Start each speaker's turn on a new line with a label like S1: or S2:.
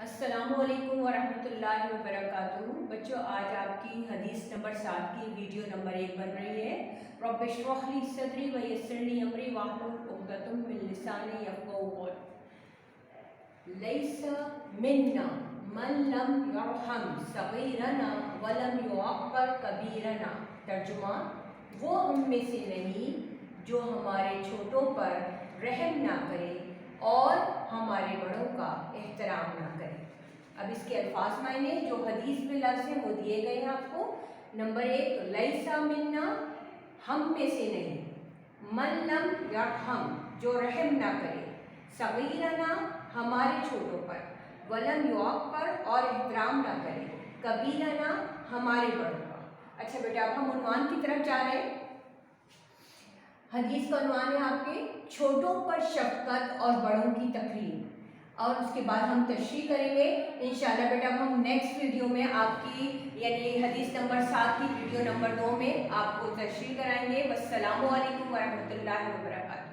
S1: السلام علیکم ورحمۃ اللہ وبرکاتہ۔ بچوں، آج آپ کی حدیث نمبر 7 کی ویڈیو نمبر 1 بن رہی ہے۔ رب اشرح لی صدری ویسر لی امری واحلل عقدۃ من لسانی یفقہوا قولی۔ لیس منا من لم یرحم صغیرنا ولم یعقر کبیرنا۔ ترجمہ: وہ ہم میں سے نہیں جو ہمارے چھوٹوں پر رحم نہ کرے اور ہمارے بڑوں کا احترام نہ کرے۔ اب اس کے الفاظ معنی جو حدیث میں لفظ ہیں وہ دیے گئے ہیں آپ کو۔ نمبر 1 تو لیسا منا، ہم میں سے نہیں، من لم یرحم، جو رحم نہ کرے، صغیرنا، ہمارے چھوٹوں پر، ولم یعقر، اور احترام نہ کرے، کبیرنا، ہمارے بڑوں کا۔ اچھا بیٹا، اب ہم عنوان کی طرف جا رہے ہیں۔ حدیث کا عنوان ہے آپ کے چھوٹوں پر شفقت اور بڑوں کی تکریم، اور اس کے بعد ہم تشریح کریں گے انشاءاللہ بیٹا۔ ہم نیکسٹ ویڈیو میں آپ کی یعنی حدیث نمبر 7 کی ویڈیو نمبر 2 میں آپ کو تشریح کرائیں گے۔ والسلام علیکم ورحمۃ اللہ وبرکاتہ۔